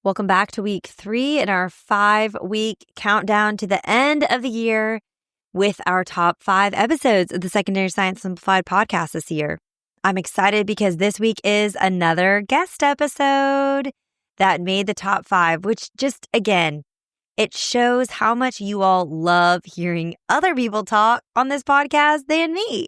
Welcome back to week 3 in our 5-week countdown to the end of the year with our top 5 episodes of the Secondary Science Simplified podcast this year. I'm excited because this week is another guest episode that made the top 5, which just, again, it shows how much you all love hearing other people talk on this podcast than me,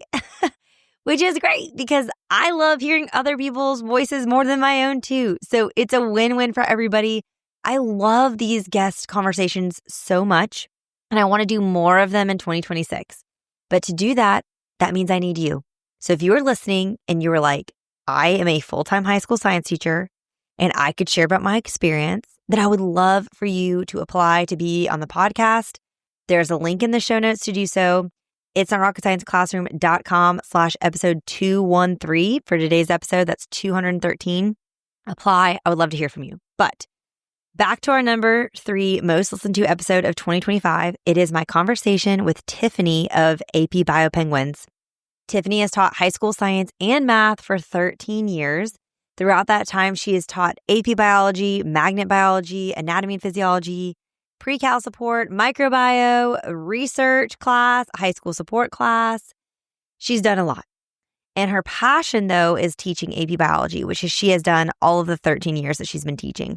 which is great because I love hearing other people's voices more than my own too. So it's a win-win for everybody. I love these guest conversations so much, and I want to do more of them in 2026. But to do that, that means I need you. So if you are listening and you were like, I am a full-time high school science teacher and I could share about my experience, then I would love for you to apply to be on the podcast. There's a link in the show notes to do so. It's on rocketscienceclassroom.com/episode 213 for today's episode. That's 213. Apply. I would love to hear from you. But back to our number 3 most listened to episode of 2025. It is my conversation with Tiffany of AP Bio Penguins. Tiffany has taught high school science and math for 13 years. Throughout that time, she has taught AP biology, magnet biology, anatomy and physiology, pre-cal support, microbio, research class, high school support class. She's done a lot. And her passion, though, is teaching AP biology, which she has done all of the 13 years that she's been teaching.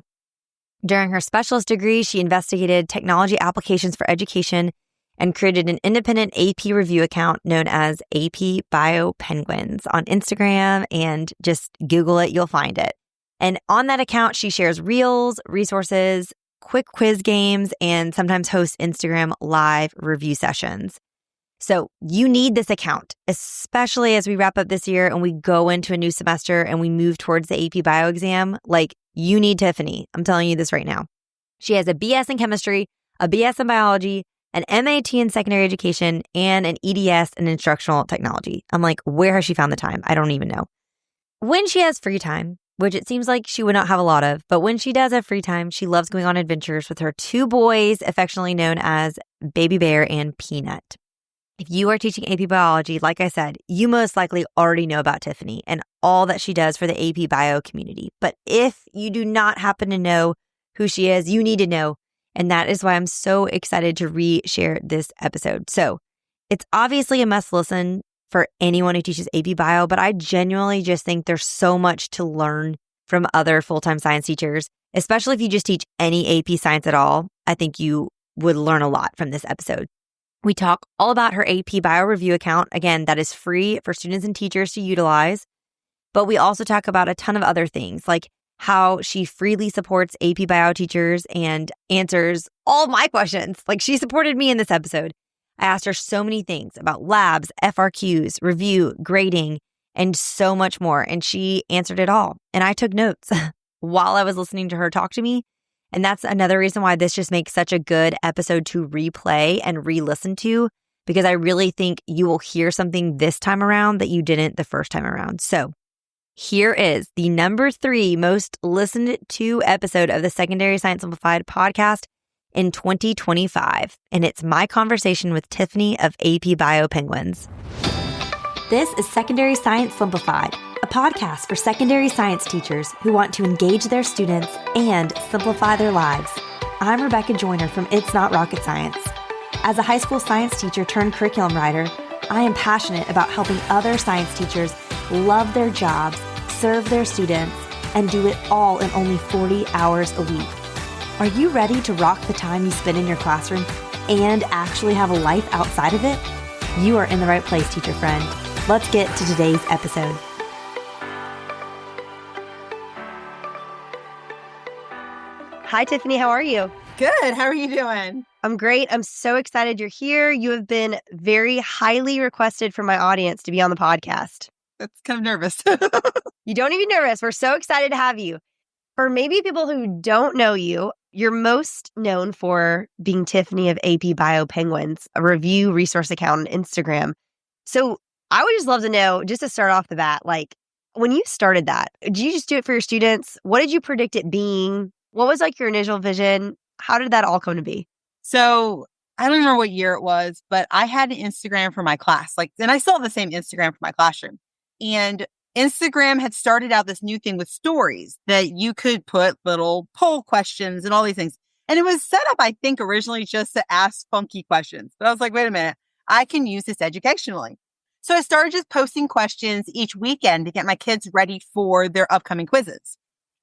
During her specialist degree, she investigated technology applications for education and created an independent AP review account known as AP Bio Penguins on Instagram, and just Google it, you'll find it. And on that account, she shares reels, resources, quick quiz games, and sometimes hosts Instagram live review sessions. So you need this account, especially as we wrap up this year and we go into a new semester and we move towards the AP Bio exam. Like, you need Tiffany. I'm telling you this right now. She has a BS in chemistry, a BS in biology, an MAT in secondary education, and an EDS in instructional technology. I'm like, where has she found the time? I don't even know. When she has free time, which it seems like she would not have a lot of, but when she does have free time, she loves going on adventures with her 2 boys, affectionately known as Baby Bear and Peanut. If you are teaching AP biology, like I said, you most likely already know about Tiffany and all that she does for the AP Bio community. But if you do not happen to know who she is, you need to know. And that is why I'm so excited to re-share this episode. So it's obviously a must listen for anyone who teaches AP Bio, but I genuinely just think there's so much to learn from other full-time science teachers, especially if you just teach any AP science at all. I think you would learn a lot from this episode. We talk all about her AP Bio review account. Again, that is free for students and teachers to utilize. But we also talk about a ton of other things, like how she freely supports AP Bio teachers and answers all of my questions. Like, she supported me in this episode. I asked her so many things about labs, FRQs, review, grading, and so much more. And she answered it all. And I took notes while I was listening to her talk to me. And that's another reason why this just makes such a good episode to replay and re-listen to, because I really think you will hear something this time around that you didn't the first time around. So here is the number 3 most listened to episode of the Secondary Science Simplified podcast in 2025. And it's my conversation with Tiffany of AP Bio Penguins. This is Secondary Science Simplified, a podcast for secondary science teachers who want to engage their students and simplify their lives. I'm Rebecca Joyner from It's Not Rocket Science. As a high school science teacher turned curriculum writer, I am passionate about helping other science teachers love their jobs, serve their students, and do it all in only 40 hours a week. Are you ready to rock the time you spend in your classroom and actually have a life outside of it? You are in the right place, teacher friend. Let's get to today's episode. Hi, Tiffany. How are you? Good. How are you doing? I'm great. I'm so excited you're here. You have been very highly requested from my audience to be on the podcast. That's kind of nervous. You don't even be nervous. We're so excited to have you. For maybe people who don't know you, you're most known for being Tiffany of AP Bio Penguins, a review resource account on Instagram. So I would just love to know, just to start off the bat, like, when you started that, did you just do it for your students? What did you predict it being? What was like your initial vision? How did that all come to be? So I don't remember what year it was, but I had an Instagram for my class. And I still have the same Instagram for my classroom. And Instagram had started out this new thing with stories that you could put little poll questions and all these things. And it was set up, I think, originally just to ask funky questions. But I was like, wait a minute, I can use this educationally. So I started just posting questions each weekend to get my kids ready for their upcoming quizzes.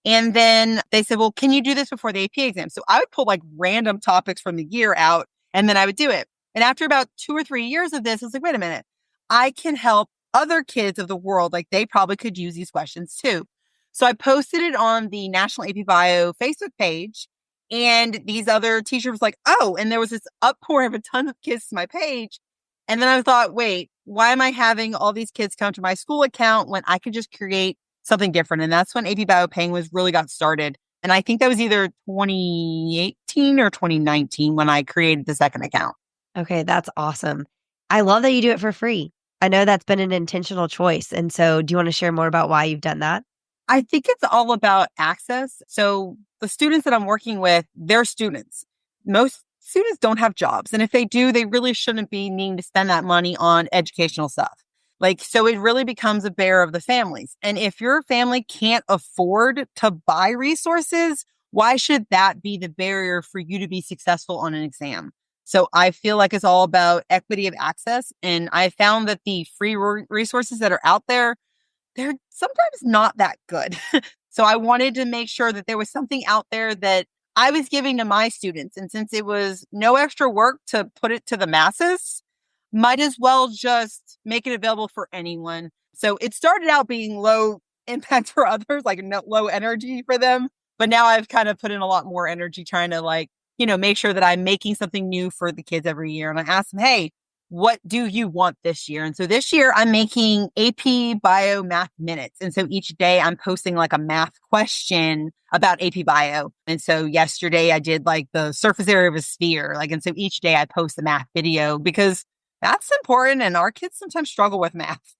And then they said, well, can you do this before the AP exam? So I would pull like random topics from the year out and then I would do it. And after about 2 or 3 years of this, I was like, wait a minute, I can help other kids of the world. Like they probably could use these questions too. So I posted it on the National AP Bio Facebook page. And these other teachers was like, oh, and there was this outpouring of a ton of kids to my page. And then I thought, wait, why am I having all these kids come to my school account when I could just create something different? And that's when AP Bio Penguins really got started. And I think that was either 2018 or 2019 when I created the second account. Okay, that's awesome. I love that you do it for free. I know that's been an intentional choice. And so do you want to share more about why you've done that? I think it's all about access. So the students that I'm working with, they're students. Most students don't have jobs. And if they do, they really shouldn't be needing to spend that money on educational stuff. Like, so it really becomes a bear of the families. And if your family can't afford to buy resources, why should that be the barrier for you to be successful on an exam? So I feel like it's all about equity of access. And I found that the free resources that are out there, they're sometimes not that good. So I wanted to make sure that there was something out there that I was giving to my students. And since it was no extra work to put it to the masses, might as well just make it available for anyone. So it started out being low impact for others, like low energy for them. But now I've kind of put in a lot more energy trying to make sure that I'm making something new for the kids every year. And I ask them, hey, what do you want this year? And so this year I'm making AP Bio Math Minutes. And so each day I'm posting like a math question about AP Bio. And so yesterday I did like the surface area of a sphere. And so each day I post a math video because that's important. And our kids sometimes struggle with math.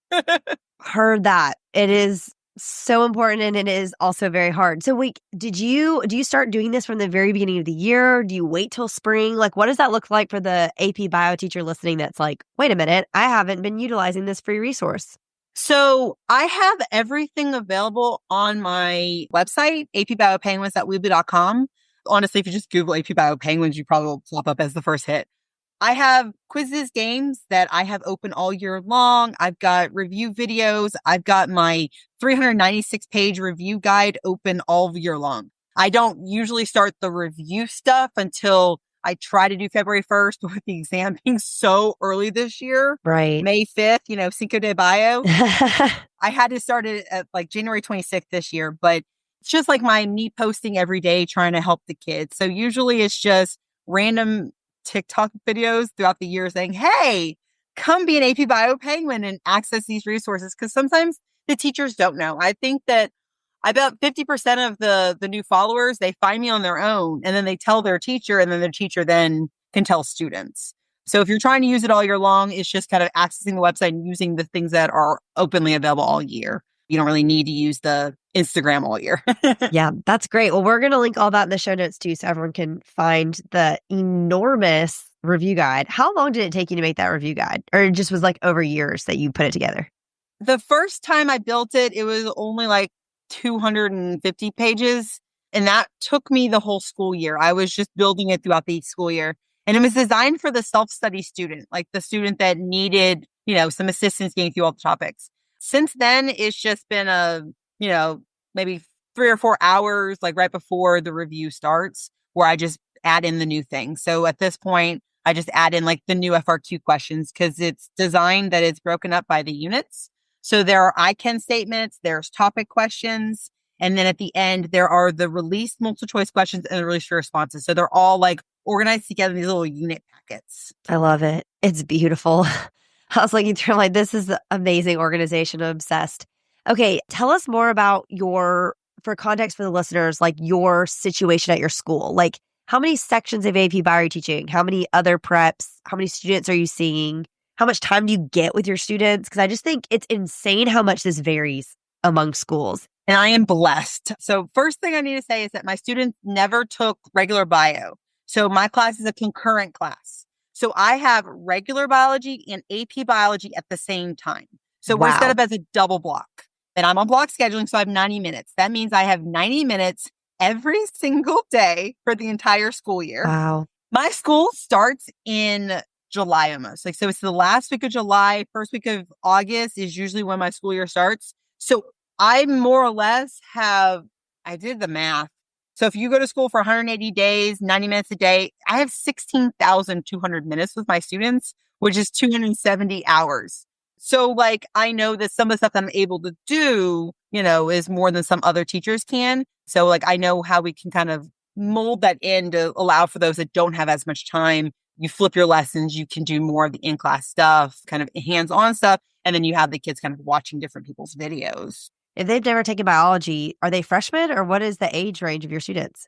Heard that. It is so important and it is also very hard. So wait, do you start doing this from the very beginning of the year? Do you wait till spring? Like, what does that look like for the AP Bio teacher listening that's like, wait a minute, I haven't been utilizing this free resource? So I have everything available on my website, apbiopenguins.weebly.com. Honestly, if you just Google AP Bio Penguins, you probably will pop up as the first hit. I have quizzes, games that I have open all year long. I've got review videos. I've got my 396-page review guide open all year long. I don't usually start the review stuff until I try to do February 1st, but with the exam being so early this year, right? May 5th, Cinco de Mayo, I had to start it at like January 26th this year, but it's just like me posting every day trying to help the kids. So usually it's just random TikTok videos throughout the year saying, hey, come be an AP Bio Penguin and access these resources. Because sometimes the teachers don't know. I think that about 50% of the new followers, they find me on their own and then they tell their teacher and then their teacher then can tell students. So if you're trying to use it all year long, it's just kind of accessing the website and using the things that are openly available all year. You don't really need to use the Instagram all year. Yeah, that's great. Well, we're going to link all that in the show notes too, so everyone can find the enormous review guide. How long did it take you to make that review guide? Or it just was like over years that you put it together? The first time I built it, it was only like 250 pages. And that took me the whole school year. I was just building it throughout the school year. And it was designed for the self-study student, like the student that needed, some assistance getting through all the topics. Since then, it's just been maybe 3 or 4 hours, like right before the review starts, where I just add in the new things. So at this point, I just add in like the new FRQ questions because it's designed that it's broken up by the units. So there are I can statements, there's topic questions, and then at the end, there are the released multiple choice questions and the released responses. So they're all like organized together in these little unit packets. I love it. It's beautiful. I was looking through like, this is an amazing organization. I'm obsessed. Okay, tell us more about for context for the listeners, like your situation at your school. Like, how many sections of AP Bio are you teaching? How many other preps? How many students are you seeing? How much time do you get with your students? Because I just think it's insane how much this varies among schools. And I am blessed. So first thing I need to say is that my students never took regular bio. So my class is a concurrent class. So I have regular biology and AP biology at the same time. So we're set up as a double block. Then I'm on block scheduling, so I have 90 minutes. That means I have 90 minutes every single day for the entire school year. Wow. My school starts in July almost. Like, so it's the last week of July, first week of August is usually when my school year starts. So I more or less I did the math. So if you go to school for 180 days, 90 minutes a day, I have 16,200 minutes with my students, which is 270 hours. So like, I know that some of the stuff that I'm able to do, is more than some other teachers can. So like, I know how we can kind of mold that in to allow for those that don't have as much time. You flip your lessons, you can do more of the in-class stuff, kind of hands-on stuff. And then you have the kids kind of watching different people's videos. If they've never taken biology, are they freshmen or what is the age range of your students?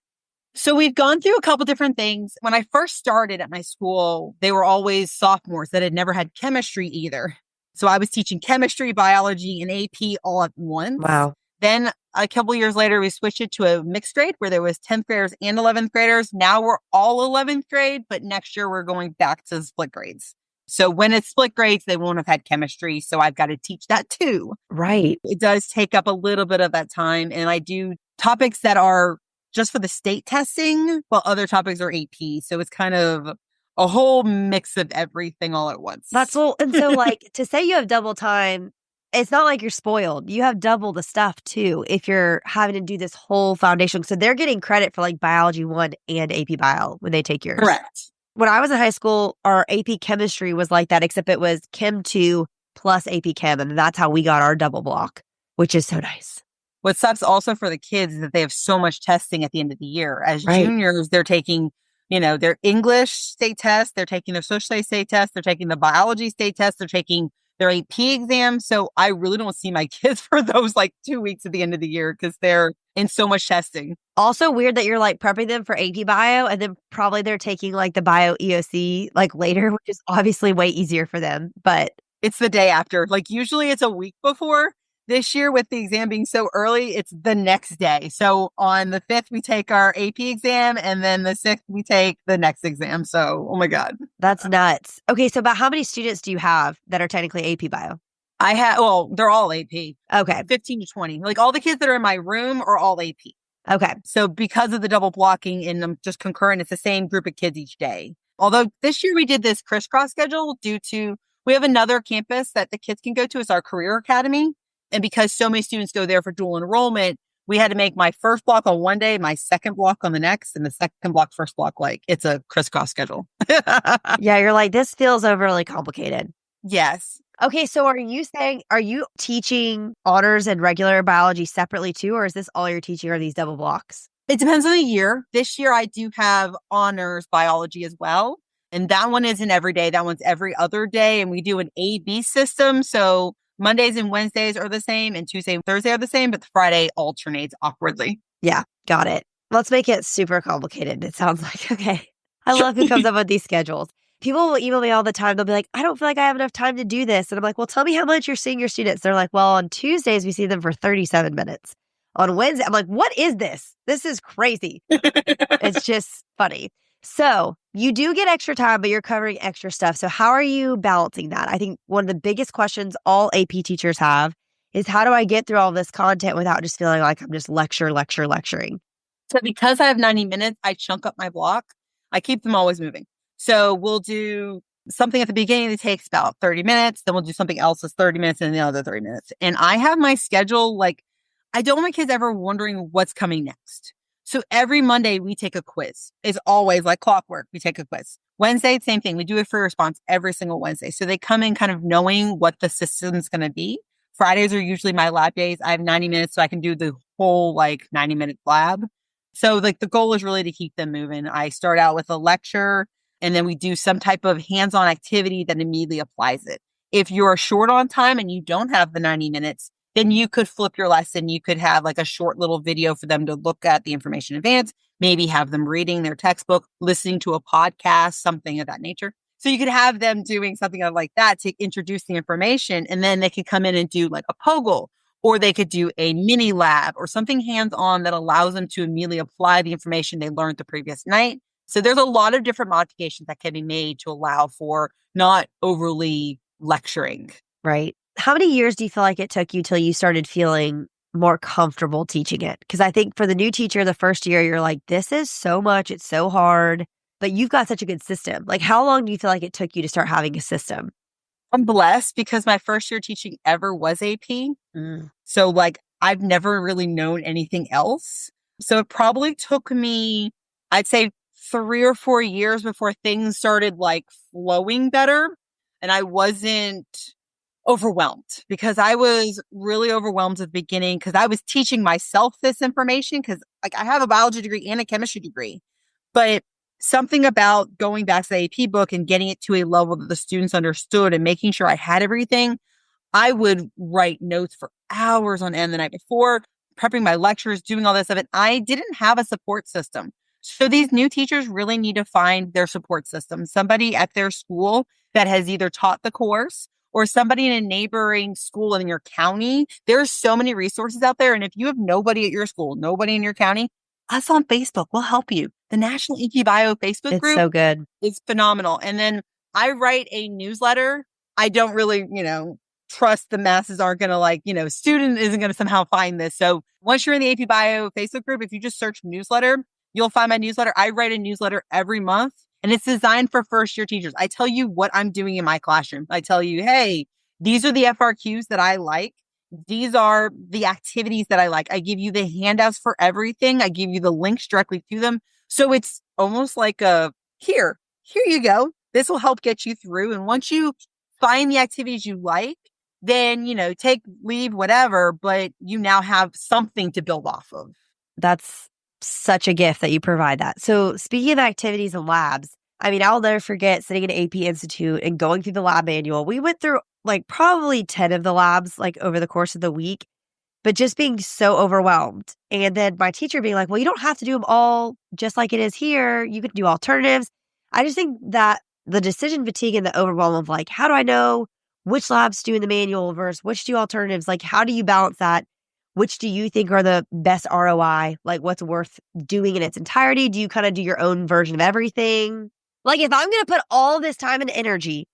So we've gone through a couple different things. When I first started at my school, they were always sophomores that had never had chemistry either. So I was teaching chemistry, biology, and AP all at once. Wow. Then a couple years later, we switched it to a mixed grade where there was 10th graders and 11th graders. Now we're all 11th grade, but next year we're going back to split grades. So when it's split grades, they won't have had chemistry. So I've got to teach that too. Right. It does take up a little bit of that time. And I do topics that are just for the state testing, while other topics are AP. So it's kind of a whole mix of everything all at once. That's all. And so like to say you have double time, it's not like you're spoiled. You have double the stuff too if you're having to do this whole foundation. So they're getting credit for like biology 1 and AP bio when they take yours. Correct. When I was in high school, our AP chemistry was like that, except it was Chem 2 plus AP Chem. And that's how we got our double block, which is so nice. What sucks also for the kids is that they have so much testing at the end of the year. As Right. juniors, they're taking, their English state test, they're taking their social studies state test, they're taking the biology state test, they're taking their AP exam. So I really don't see my kids for those like 2 weeks at the end of the year because they're in so much testing. Also weird that you're like prepping them for AP bio and then probably they're taking like the bio EOC like later, which is obviously way easier for them. But it's the day after. Like usually it's a week before. This year, with the exam being so early, it's the next day. So on the 5th, we take our AP exam, and then the 6th, we take the next exam. So, oh my God. That's nuts. Okay, so about how many students do you have that are technically AP bio? They're all AP. Okay. 15 to 20. Like all the kids that are in my room are all AP. Okay. So because of the double blocking and just concurrent, it's the same group of kids each day. Although this year we did this crisscross schedule due to, we have another campus that the kids can go to. It's our career academy. And because so many students go there for dual enrollment, we had to make my first block on one day, my second block on the next, and the second block, first block. Like it's a crisscross schedule. Yeah, you're like, this feels overly complicated. Yes. Okay, so are you teaching honors and regular biology separately too, or is this all you're teaching are these double blocks? It depends on the year. This year, I do have honors biology as well. And that one isn't every day. That one's every other day. And we do an A-B system. So Mondays and Wednesdays are the same and Tuesday and Thursday are the same, but Friday alternates awkwardly. Yeah, got it. Let's make it super complicated. It sounds like, okay. I love who comes up with these schedules. People will email me all the time. They'll be like, I don't feel like I have enough time to do this. And I'm like, well, tell me how much you're seeing your students. They're like, well, on Tuesdays, we see them for 37 minutes. On Wednesday, I'm like, what is this? This is crazy. It's just funny. So you do get extra time, but you're covering extra stuff. So how are you balancing that? I think one of the biggest questions all AP teachers have is how do I get through all this content without just feeling like I'm just lecturing? So because I have 90 minutes, I chunk up my block. I keep them always moving. So we'll do something at the beginning that takes about 30 minutes. Then we'll do something else that's 30 minutes and the other 30 minutes. And I have my schedule, like I don't want my kids ever wondering what's coming next. So every Monday we take a quiz. It's always like clockwork. We take a quiz. Wednesday, same thing. We do a free response every single Wednesday. So they come in kind of knowing what the system's going to be. Fridays are usually my lab days. I have 90 minutes so I can do the whole 90-minute lab. So the goal is really to keep them moving. I start out with a lecture and then we do some type of hands-on activity that immediately applies it. If you're short on time and you don't have the 90 minutes, then you could flip your lesson. You could have a short little video for them to look at the information in advance, maybe have them reading their textbook, listening to a podcast, something of that nature. So you could have them doing something like that to introduce the information. And then they could come in and do a POGL, or they could do a mini lab or something hands-on that allows them to immediately apply the information they learned the previous night. So there's a lot of different modifications that can be made to allow for not overly lecturing. Right. How many years do you feel like it took you till you started feeling more comfortable teaching it? Because I think for the new teacher, the first year, you're like, this is so much, it's so hard, but you've got such a good system. Like, how long do you feel like it took you to start having a system? I'm blessed because my first year teaching ever was AP. Mm. So like I've never really known anything else. So it probably took me, I'd say 3 or 4 years before things started like flowing better. And I wasn't overwhelmed because I was really overwhelmed at the beginning because I was teaching myself this information because like I have a biology degree and a chemistry degree. But something about going back to the AP book and getting it to a level that the students understood and making sure I had everything, I would write notes for hours on end the night before, prepping my lectures, doing all this stuff. And I didn't have a support system. So these new teachers really need to find their support system, somebody at their school that has either taught the course or somebody in a neighboring school in your county. There's so many resources out there. And if you have nobody at your school, nobody in your county, us on Facebook will help you. The National Inky Bio Facebook It's group so good. is phenomenal. And then I write a newsletter. I don't really, trust the masses aren't going to student isn't going to somehow find this. So once you're in the AP Bio Facebook group, if you just search newsletter, you'll find my newsletter. I write a newsletter every month and it's designed for first year teachers. I tell you what I'm doing in my classroom. I tell you, hey, these are the FRQs that I like. These are the activities that I like. I give you the handouts for everything. I give you the links directly to them. So it's almost like here you go. This will help get you through. And once you find the activities you like, then, take, leave, whatever, but you now have something to build off of. That's such a gift that you provide that. So speaking of activities and labs, I mean, I'll never forget sitting in AP Institute and going through the lab manual. We went through like probably 10 of the labs like over the course of the week, but just being so overwhelmed. And then my teacher being like, well, you don't have to do them all just like it is here. You could do alternatives. I just think that the decision fatigue and the overwhelm of like, how do I know which labs to do in the manual versus which do alternatives? Like, how do you balance that? Which do you think are the best ROI? Like, what's worth doing in its entirety? Do you kind of do your own version of everything? Like, if I'm going to put all this time and energy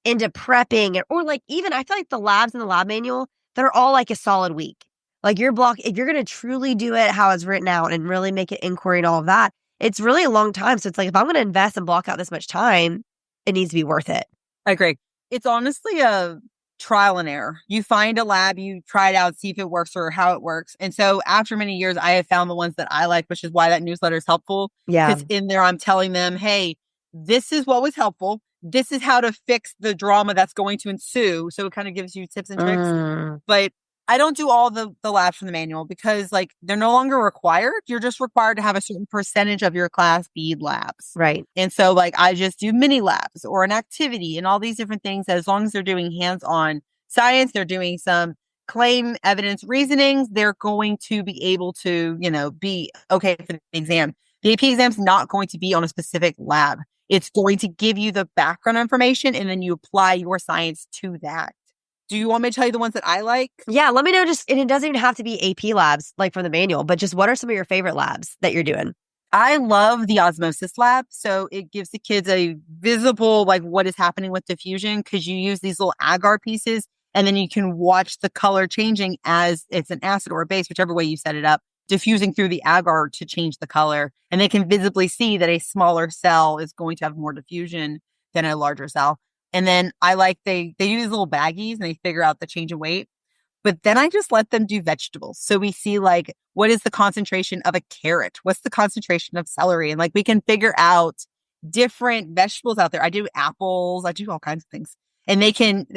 into prepping, or like even I feel like the labs in the lab manual, they're all like a solid week. Like your block, if you're going to truly do it how it's written out and really make it inquiry and all of that, it's really a long time. So it's like, if I'm going to invest and block out this much time, it needs to be worth it. I agree. It's honestly a trial and error. You find a lab, you try it out, see if it works or how it works. And so after many years, I have found the ones that I like, which is why that newsletter is helpful. Yeah. Because in there, I'm telling them, hey, this is what was helpful. This is how to fix the drama that's going to ensue. So it kind of gives you tips and tricks. But I don't do all the labs from the manual because like they're no longer required. You're just required to have a certain percentage of your class be labs. Right. And so like I just do mini labs or an activity and all these different things. As long as they're doing hands-on science, they're doing some claim evidence reasonings, they're going to be able to, be okay for the exam. The AP exam is not going to be on a specific lab. It's going to give you the background information and then you apply your science to that. Do you want me to tell you the ones that I like? Yeah, let me know and it doesn't even have to be AP labs like from the manual, but just what are some of your favorite labs that you're doing? I love the osmosis lab. So it gives the kids a visible, like what is happening with diffusion because you use these little agar pieces and then you can watch the color changing as it's an acid or a base, whichever way you set it up, diffusing through the agar to change the color. And they can visibly see that a smaller cell is going to have more diffusion than a larger cell. And then I like they do these little baggies and they figure out the change in weight. But then I just let them do vegetables. So we see like, what is the concentration of a carrot? What's the concentration of celery? And like, we can figure out different vegetables out there. I do apples. I do all kinds of things. And they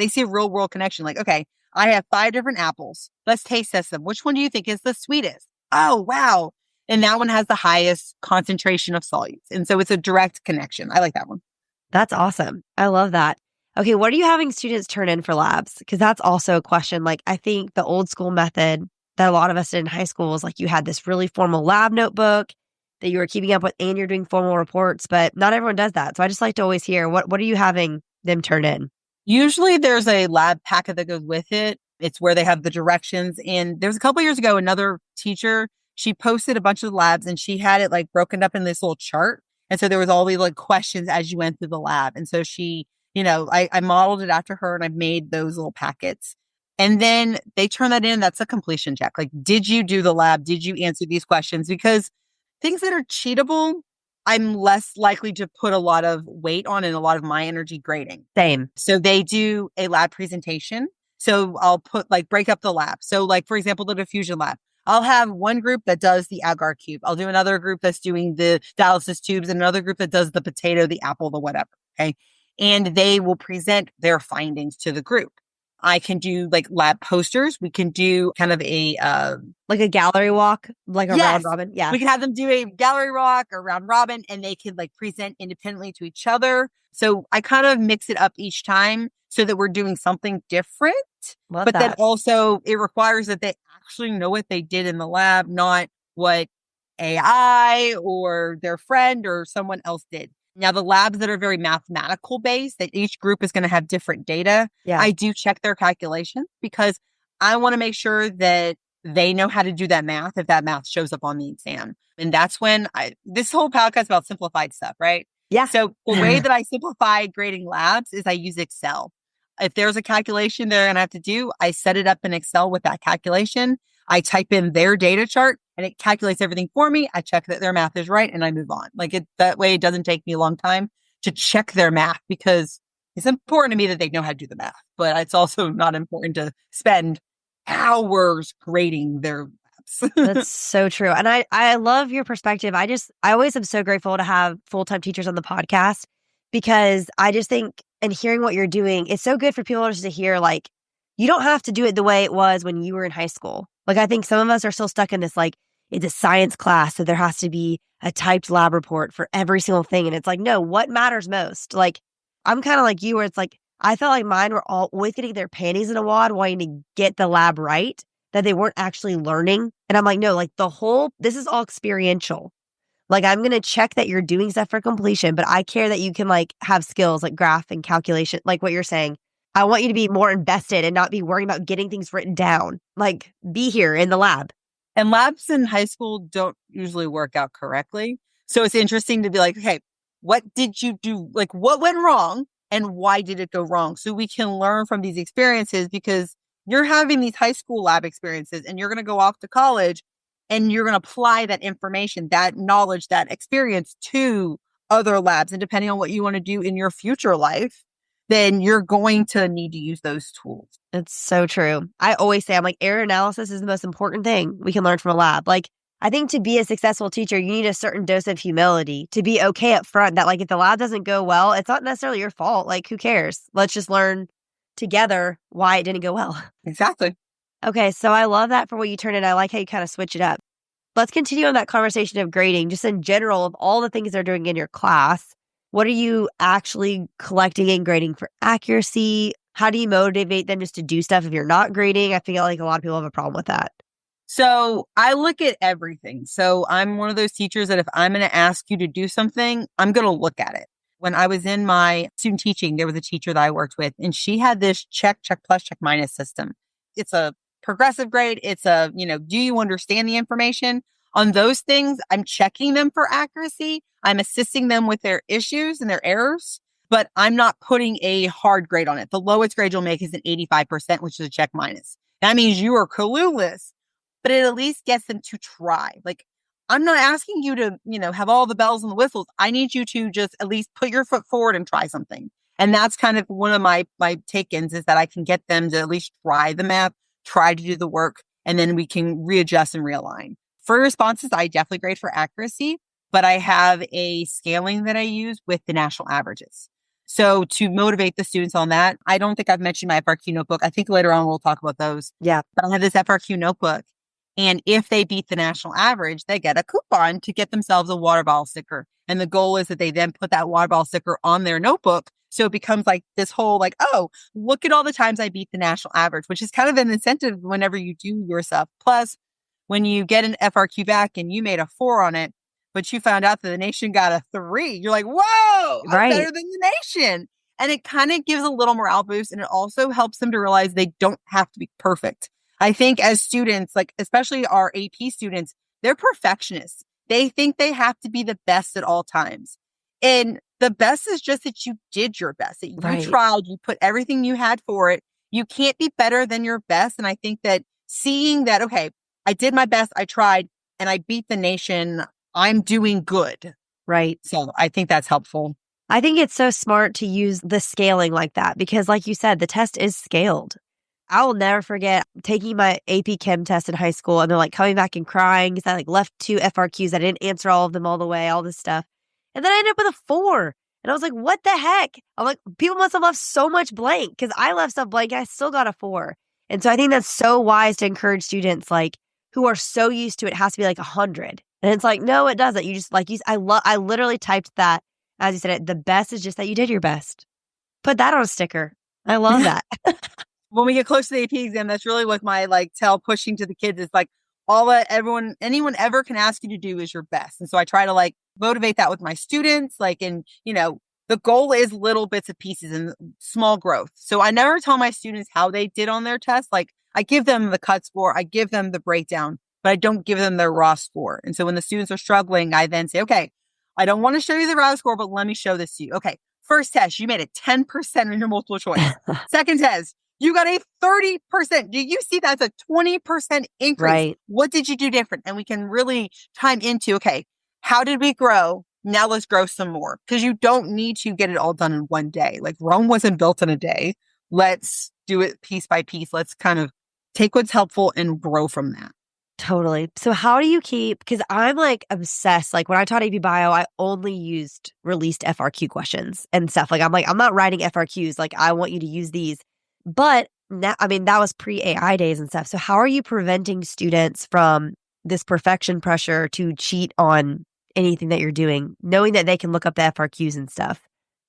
see a real world connection. Like, okay, I have 5 different apples. Let's taste test them. Which one do you think is the sweetest? Oh, wow. And that one has the highest concentration of solutes. And so it's a direct connection. I like that one. That's awesome. I love that. Okay, what are you having students turn in for labs? Because that's also a question. Like, I think the old school method that a lot of us did in high school was like you had this really formal lab notebook that you were keeping up with and you're doing formal reports, but not everyone does that. So I just like to always hear what are you having them turn in? Usually there's a lab packet that goes with it. It's where they have the directions. And there was a couple of years ago, another teacher, she posted a bunch of labs and she had it like broken up in this little chart. And so there was all these like questions as you went through the lab. And so she, I modeled it after her and I've made those little packets. And then they turn that in. That's a completion check. Like, did you do the lab? Did you answer these questions? Because things that are cheatable, I'm less likely to put a lot of weight on and a lot of my energy grading. Same. So they do a lab presentation. So I'll break up the lab. So like, for example, the diffusion lab, I'll have one group that does the agar cube. I'll do another group that's doing the dialysis tubes and another group that does the potato, the apple, the whatever. Okay. And they will present their findings to the group. I can do like lab posters. We can do kind of like a gallery walk, like a round yes, robin. Yeah. we can have them do a gallery walk or round robin and they can like present independently to each other. So I kind of mix it up each time so that we're doing something different. Love But then that. also it requires that they actually know what they did in the lab, not what AI or their friend or someone else did. Now, the labs that are very mathematical based, that each group is going to have different data. Yeah. I do check their calculations because I want to make sure that they know how to do that math if that math shows up on the exam. And that's when this whole podcast is about simplified stuff, right? Yeah. So the way that I simplify grading labs is I use Excel. If there's a calculation they're going to have to do, I set it up in Excel with that calculation. I type in their data chart and it calculates everything for me. I check that their math is right and I move on. That way it doesn't take me a long time to check their math because it's important to me that they know how to do the math, but it's also not important to spend hours grading their labs. That's so true. And I love your perspective. I always am so grateful to have full-time teachers on the podcast because I just think and hearing what you're doing, it's so good for people just to hear like, you don't have to do it the way it was when you were in high school. Like, I think some of us are still stuck in this, like, it's a science class, so there has to be a typed lab report for every single thing. And it's like, no, what matters most? Like, I'm kind of like you where it's like, I felt like mine were always getting their panties in a wad, wanting to get the lab right, that they weren't actually learning. And I'm like, no, like this is all experiential. Like, I'm going to check that you're doing stuff for completion, but I care that you can like have skills like graph and calculation, like what you're saying. I want you to be more invested and not be worrying about getting things written down. Like, be here in the lab. And labs in high school don't usually work out correctly. So it's interesting to be like, okay, what did you do? Like, what went wrong and why did it go wrong? So we can learn from these experiences because you're having these high school lab experiences and you're going to go off to college and you're going to apply that information, that knowledge, that experience to other labs. And depending on what you want to do in your future life, then you're going to need to use those tools. It's so true. I always say, I'm like, error analysis is the most important thing we can learn from a lab. Like, I think to be a successful teacher, you need a certain dose of humility to be okay up front that like, if the lab doesn't go well, it's not necessarily your fault. Like, who cares? Let's just learn together why it didn't go well. Exactly. Okay. So I love that for what you turn in. I like how you kind of switch it up. Let's continue on that conversation of grading, just in general of all the things they're doing in your class. What are you actually collecting and grading for accuracy? How do you motivate them just to do stuff if you're not grading? I feel like a lot of people have a problem with that. So I look at everything. So I'm one of those teachers that if I'm going to ask you to do something, I'm going to look at it. When I was in my student teaching, there was a teacher that I worked with, and she had this check plus, check minus system. It's a progressive grade. It's do you understand the information? On those things, I'm checking them for accuracy. I'm assisting them with their issues and their errors, but I'm not putting a hard grade on it. The lowest grade you'll make is an 85%, which is a check minus. That means you are clueless, but it at least gets them to try. Like, I'm not asking you to, have all the bells and the whistles. I need you to just at least put your foot forward and try something. And that's kind of one of my take-ins is that I can get them to at least try the math, try to do the work, and then we can readjust and realign. For responses, I definitely grade for accuracy, but I have a scaling that I use with the national averages. So to motivate the students on that, I don't think I've mentioned my FRQ notebook. I think later on we'll talk about those. Yeah. But I have this FRQ notebook. And if they beat the national average, they get a coupon to get themselves a water bottle sticker. And the goal is that they then put that water bottle sticker on their notebook. So it becomes like this whole like, oh, look at all the times I beat the national average, which is kind of an incentive whenever you do your stuff. Plus, when you get an FRQ back and you made a 4 on it, but you found out that the nation got a 3, you're like, whoa, I'm better than the nation. And it kind of gives a little morale boost. And it also helps them to realize they don't have to be perfect. I think as students, like especially our AP students, they're perfectionists. They think they have to be the best at all times. And the best is just that you did your best, that you tried, you put everything you had for it, You can't be better than your best. And I think that seeing that, okay, I did my best, I tried, and I beat the nation, I'm doing good. Right. So I think that's helpful. I think it's so smart to use the scaling like that because, like you said, the test is scaled. I will never forget taking my AP Chem test in high school and they're like coming back and crying because I like left 2 FRQs. I didn't answer all of them all the way, all this stuff. And then I ended up with a 4. And I was like, what the heck? I'm like, people must have left so much blank because I left stuff blank. I still got a 4. And so I think that's so wise to encourage students like who are so used to it has to be like 100. And it's like, no, it doesn't. You just like I literally typed that as you said it. The best is just that you did your best. Put that on a sticker. I love that. When we get close to the AP exam, that's really what my tell pushing to the kids is like anyone ever can ask you to do is your best. And so I try to motivate that with my students, the goal is little bits of pieces and small growth. So I never tell my students how they did on their test. Like I give them the cut score, I give them the breakdown, but I don't give them their raw score. And so when the students are struggling, I then say, okay, I don't want to show you the raw score, but let me show this to you. Okay. First test, you made a 10% in your multiple choice. Second test, you got a 30%. Do you see that's a 20% increase? Right. What did you do different? And we can really time into, okay, how did we grow? Now let's grow some more because you don't need to get it all done in one day. Like Rome wasn't built in a day. Let's do it piece by piece. Let's kind of take what's helpful and grow from that. Totally. So how do you keep, because I'm like obsessed. Like when I taught AP Bio, I only used released FRQ questions and stuff. Like, I'm not writing FRQs. Like I want you to use these. But now, I mean, that was pre-AI days and stuff. So how are you preventing students from this perfection pressure to cheat on anything that you're doing, knowing that they can look up the FRQs and stuff?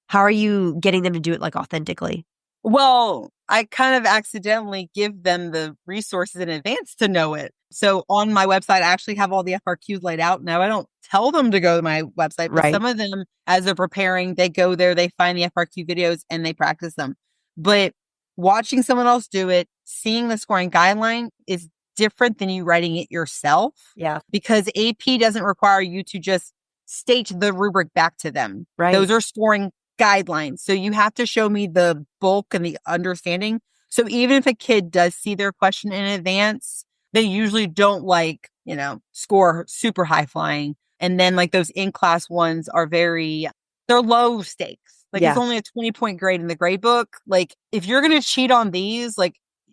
How are you getting them to do it like authentically? Well, I kind of accidentally give them the resources in advance to know it. So on my website, I actually have all the FRQs laid out. Now, I don't tell them to go to my website, but some of them, as they're preparing, they go there, they find the FRQ videos and they practice them. But watching someone else do it, seeing the scoring guideline is different than you writing it yourself. Yeah. Because AP doesn't require you to just state the rubric back to them. Right. Those are scoring guidelines. So you have to show me the bulk and the understanding. So even if a kid does see their question in advance, they usually don't score super high flying. And then those in-class ones are they're low stakes. It's only a 20-point grade in the grade book. If you're going to cheat on these,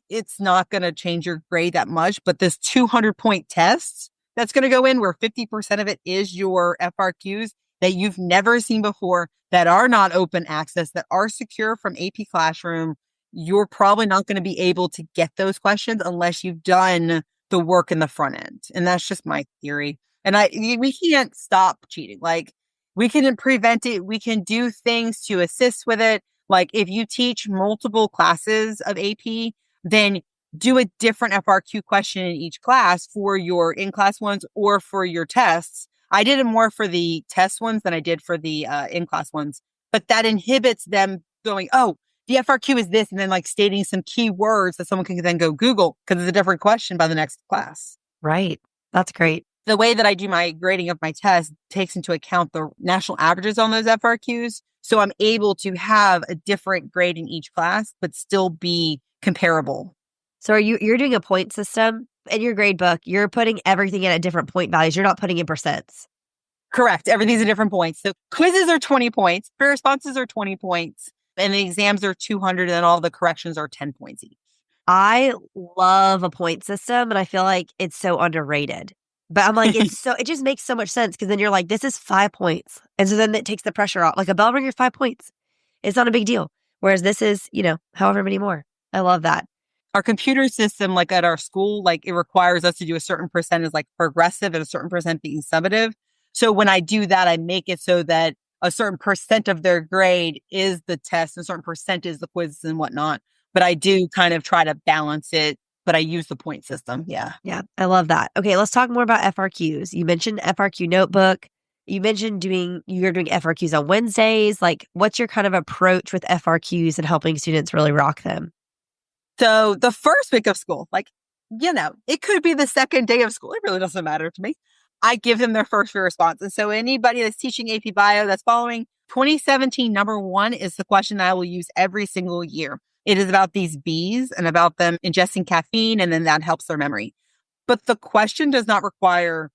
it's not going to change your grade that much. But this 200-point test that's going to go in where 50% of it is your FRQs that you've never seen before, that are not open access, that are secure from AP Classroom, you're probably not going to be able to get those questions unless you've done the work in the front end. And that's just my theory. And we can't stop cheating. We can prevent it. We can do things to assist with it. If you teach multiple classes of AP, then do a different FRQ question in each class for your in-class ones or for your tests. I did it more for the test ones than I did for the in-class ones, but that inhibits them going, oh, the FRQ is this, and then stating some key words that someone can then go Google because it's a different question by the next class. Right. That's great. The way that I do my grading of my test takes into account the national averages on those FRQs. So I'm able to have a different grade in each class, but still be comparable. So you're doing a point system in your grade book. You're putting everything in at different point values. You're not putting in percents. Correct. Everything's at different points. So quizzes are 20 points. Fair responses are 20 points. And the exams are 200. And then all the corrections are 10 points each. I love a point system. And I feel like it's so underrated. But I'm like, it just makes so much sense because then you're like, this is 5 points. And so then it takes the pressure off. Like a bell ringer, 5 points. It's not a big deal. Whereas this is, however many more. I love that. Our computer system, at our school, it requires us to do a certain percent as progressive and a certain percent being summative. So when I do that, I make it so that a certain percent of their grade is the test and a certain percent is the quizzes and whatnot. But I do kind of try to balance it, but I use the point system. Yeah. Yeah. I love that. Okay. Let's talk more about FRQs. You mentioned FRQ notebook. You mentioned you're doing FRQs on Wednesdays. What's your kind of approach with FRQs and helping students really rock them? So the first week of school, it could be the second day of school. It really doesn't matter to me. I give them their first response. And so anybody that's teaching AP Bio that's following 2017, number 1 is the question I will use every single year. It is about these bees and about them ingesting caffeine, and then that helps their memory. But the question does not require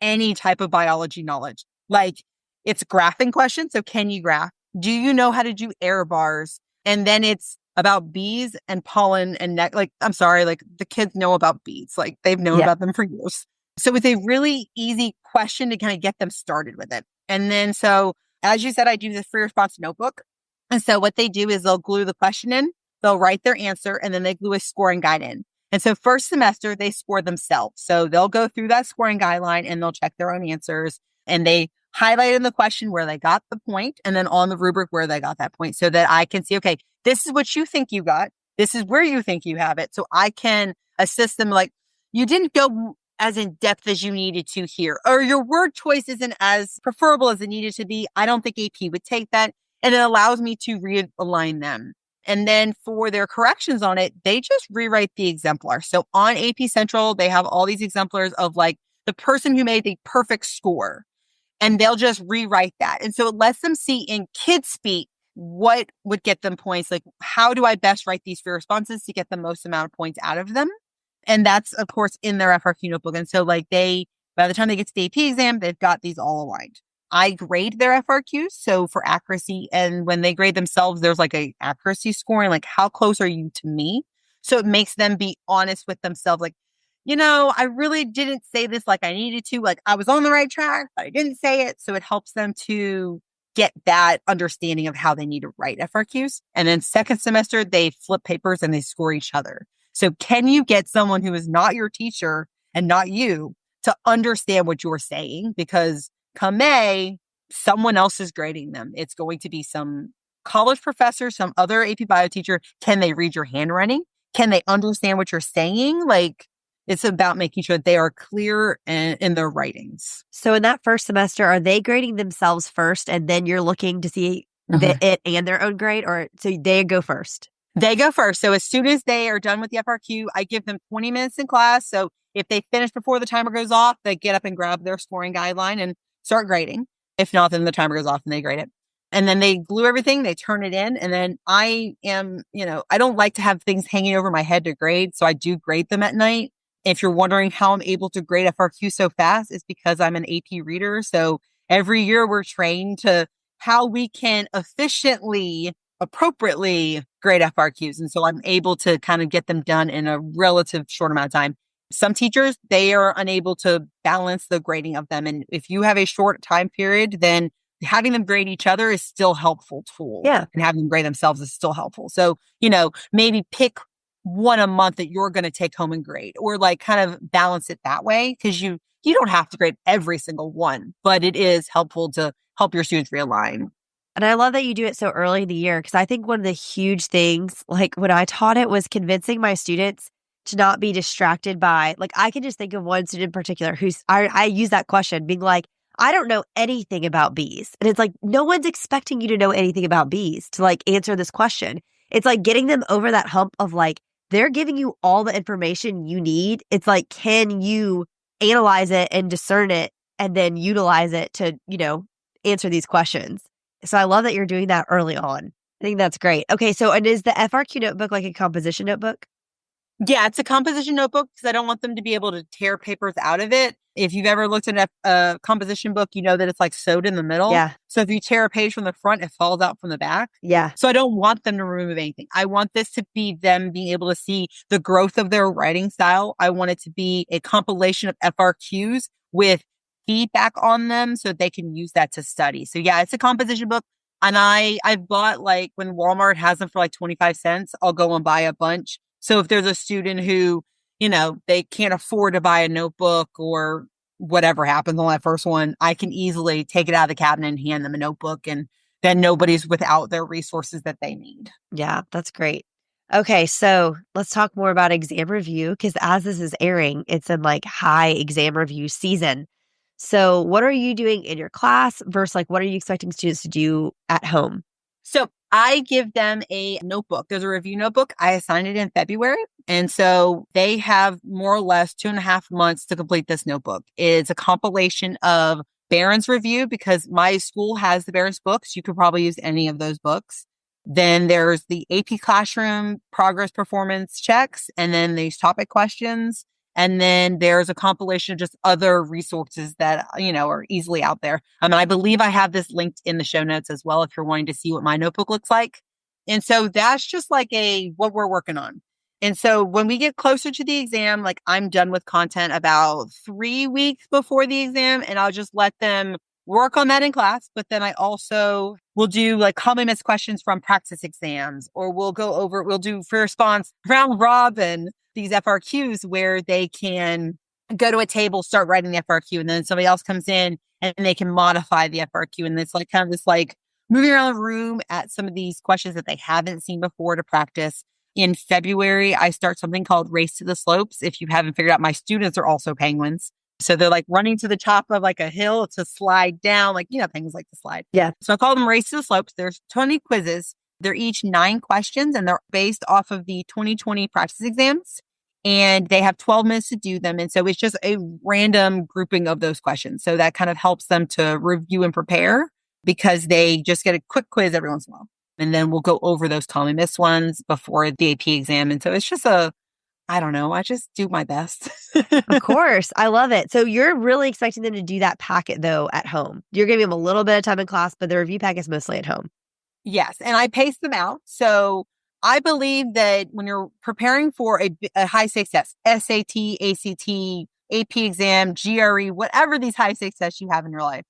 any type of biology knowledge. Like, it's a graphing question. So can you graph? Do you know how to do error bars? And then it's about bees and pollen and like, I'm sorry, like the kids know about bees. Like they've known about them for years. So it's a really easy question to kind of get them started with it. And then, so as you said, I do the free response notebook. And so what they do is they'll glue the question in, they'll write their answer, and then they glue a scoring guide in. And so first semester, they score themselves. So they'll go through that scoring guideline and they'll check their own answers. And they highlight in the question where they got the point, and then on the rubric where they got that point, so that I can see, okay, this is what you think you got. This is where you think you have it. So I can assist them, like, you didn't go as in depth as you needed to here, or your word choice isn't as preferable as it needed to be. I don't think AP would take that. And it allows me to realign them. And then for their corrections on it, they just rewrite the exemplar. So on AP Central, they have all these exemplars of like the person who made the perfect score, and they'll just rewrite that. And so it lets them see in kid speak what would get them points. Like, how do I best write these free responses to get the most amount of points out of them? And that's, of course, in their FRQ notebook. And so like by the time they get to the AP exam, they've got these all aligned. I grade their FRQs, so for accuracy, and when they grade themselves, there's like a accuracy scoring, like how close are you to me? So it makes them be honest with themselves, like, I really didn't say this like I needed to, like I was on the right track, but I didn't say it. So it helps them to get that understanding of how they need to write FRQs. And then second semester, they flip papers and they score each other. So can you get someone who is not your teacher and not you to understand what you're saying? Because come May, someone else is grading them. It's going to be some college professor, some other AP bio teacher. Can they read your handwriting? Can they understand what you're saying? Like, it's about making sure they are clear in their writings. So in that first semester, are they grading themselves first, and then you're looking to see it and their own grade, or so they go first? They go first. So as soon as they are done with the FRQ, I give them 20 minutes in class. So if they finish before the timer goes off, they get up and grab their scoring guideline and start grading. If not, then the timer goes off and they grade it. And then they glue everything, they turn it in. And then I am, I don't like to have things hanging over my head to grade. So I do grade them at night. If you're wondering how I'm able to grade FRQ so fast, it's because I'm an AP reader. So every year we're trained to how we can efficiently, appropriately grade FRQs. And so I'm able to kind of get them done in a relative short amount of time. Some teachers, they are unable to balance the grading of them. And if you have a short time period, then having them grade each other is still a helpful tool. Yeah. And having them grade themselves is still helpful. So, maybe pick one a month that you're going to take home and grade, or like kind of balance it that way. Cause you don't have to grade every single one, but it is helpful to help your students realign. And I love that you do it so early in the year, because I think one of the huge things, like when I taught it, was convincing my students to not be distracted by, like, I can just think of one student in particular who's, I use that question being like, I don't know anything about bees. And it's like, no one's expecting you to know anything about bees to like answer this question. It's like getting them over that hump of like, they're giving you all the information you need. It's like, can you analyze it and discern it and then utilize it to, answer these questions? So I love that you're doing that early on. I think that's great. Okay. So, and is the FRQ notebook like a composition notebook? Yeah, it's a composition notebook because I don't want them to be able to tear papers out of it. If you've ever looked at a composition book, you know that it's like sewed in the middle. Yeah. So if you tear a page from the front, it falls out from the back. Yeah. So I don't want them to remove anything. I want this to be them being able to see the growth of their writing style. I want it to be a compilation of FRQs with feedback on them so they can use that to study. So yeah, it's a composition book. And I've bought, like, when Walmart has them for like 25 cents, I'll go and buy a bunch. So if there's a student who, they can't afford to buy a notebook or whatever happens on that first one, I can easily take it out of the cabinet and hand them a notebook, and then nobody's without their resources that they need. Yeah, that's great. Okay, so let's talk more about exam review, because as this is airing, it's in like high exam review season. So what are you doing in your class versus like what are you expecting students to do at home? So I give them a notebook. There's a review notebook. I assigned it in February. And so they have more or less 2.5 months to complete this notebook. It's a compilation of Barron's review, because my school has the Barron's books. You could probably use any of those books. Then there's the AP Classroom progress performance checks, and then these topic questions. And then there's a compilation of just other resources that, are easily out there. I believe I have this linked in the show notes as well if you're wanting to see what my notebook looks like. And so that's just like what we're working on. And so when we get closer to the exam, like I'm done with content about 3 weeks before the exam, and I'll just let them work on that in class. But then I also will do like commonly missed questions from practice exams, or we'll do free response round robin, these FRQs where they can go to a table, start writing the FRQ, and then somebody else comes in and they can modify the FRQ. And it's like kind of this like moving around the room at some of these questions that they haven't seen before to practice. In February, I start something called Race to the Slopes. If you haven't figured out, my students are also penguins. So they're like running to the top of like a hill to slide down, like, penguins like to slide. Yeah. So I call them Race to the Slopes. There's 20 quizzes. They're each 9 questions, and they're based off of the 2020 practice exams. And they have 12 minutes to do them. And so it's just a random grouping of those questions. So that kind of helps them to review and prepare because they just get a quick quiz every once in a while. And then we'll go over those common missed ones before the AP exam. And so it's just I don't know, I just do my best. Of course. I love it. So you're really expecting them to do that packet though at home. You're giving them a little bit of time in class, but the review packet is mostly at home. Yes. And I pace them out. So I believe that when you're preparing for a high stakes test, SAT, ACT, AP exam, GRE, whatever these high stakes tests you have in your life,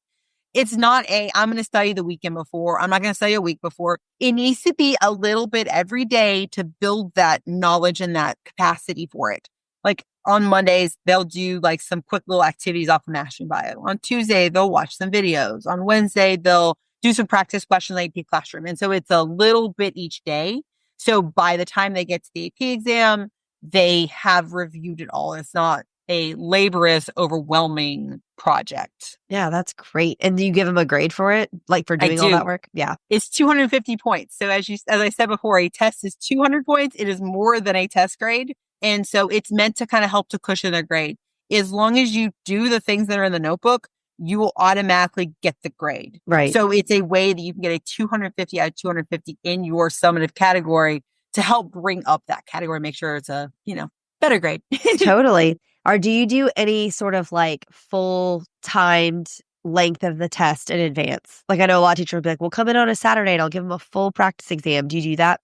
it's not I'm going to study the weekend before. I'm not going to study a week before. It needs to be a little bit every day to build that knowledge and that capacity for it. Like on Mondays, they'll do like some quick little activities off of Mastering Bio. On Tuesday, they'll watch some videos. On Wednesday, they'll do some practice questions in the AP Classroom. And so it's a little bit each day. So by the time they get to the AP exam, they have reviewed it all. It's not a laborious, overwhelming project. Yeah, that's great. And do you give them a grade for it? Like for doing all that work? Yeah. It's 250 points. So as I said before, a test is 200 points. It is more than a test grade. And so it's meant to kind of help to cushion their grade. As long as you do the things that are in the notebook, you will automatically get the grade. Right. So it's a way that you can get a 250 out of 250 in your summative category to help bring up that category, make sure it's a, better grade. Totally. Or do you do any sort of like full timed length of the test in advance? Like I know a lot of teachers will be like, we'll come in on a Saturday and I'll give them a full practice exam. Do you do that?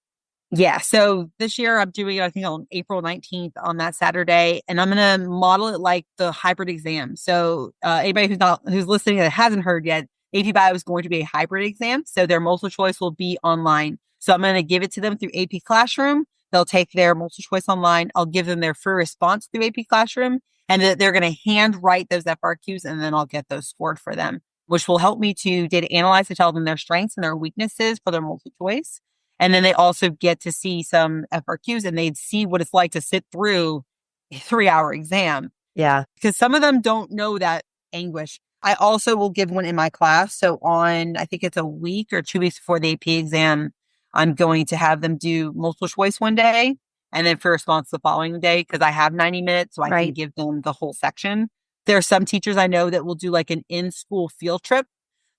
Yeah. So this year I'm doing it, I think on April 19th on that Saturday, and I'm going to model it like the hybrid exam. So anybody who's listening that hasn't heard yet, AP Bio is going to be a hybrid exam. So their multiple choice will be online. So I'm going to give it to them through AP Classroom. They'll take their multiple choice online. I'll give them their free response through AP Classroom, and they're going to hand write those FRQs, and then I'll get those scored for them, which will help me to data analyze to tell them their strengths and their weaknesses for their multiple choice. And then they also get to see some FRQs, and they'd see what it's like to sit through a 3-hour exam. Yeah. Because some of them don't know that anguish. I also will give one in my class. So I think it's a week or 2 weeks before the AP exam, I'm going to have them do multiple choice one day and then for response the following day because I have 90 minutes, so I can give them the whole section. There are some teachers I know that will do like an in-school field trip.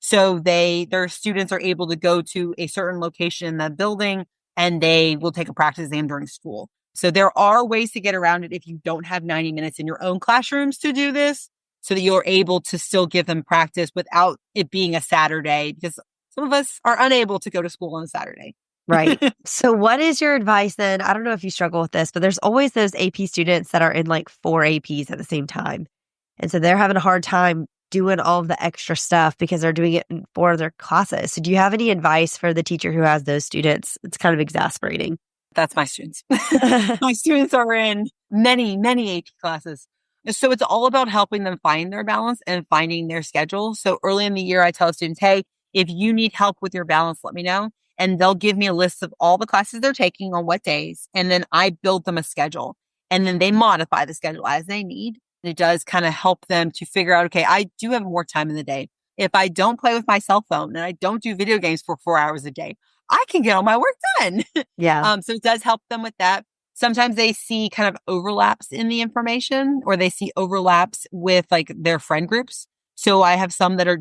So their students are able to go to a certain location in that building and they will take a practice exam during school. So there are ways to get around it if you don't have 90 minutes in your own classrooms to do this so that you're able to still give them practice without it being a Saturday because some of us are unable to go to school on a Saturday. Right. So what is your advice then? I don't know if you struggle with this, but there's always those AP students that are in like 4 APs at the same time. And so they're having a hard time doing all of the extra stuff because they're doing it in 4 of their classes. So do you have any advice for the teacher who has those students? It's kind of exasperating. That's my students. My students are in many, many AP classes. So it's all about helping them find their balance and finding their schedule. So early in the year, I tell students, hey, if you need help with your balance, let me know. And they'll give me a list of all the classes they're taking on what days. And then I build them a schedule. And then they modify the schedule as they need. And it does kind of help them to figure out, okay, I do have more time in the day. If I don't play with my cell phone and I don't do video games for 4 hours a day, I can get all my work done. Yeah. So it does help them with that. Sometimes they see kind of overlaps in the information or they see overlaps with like their friend groups. So I have some that are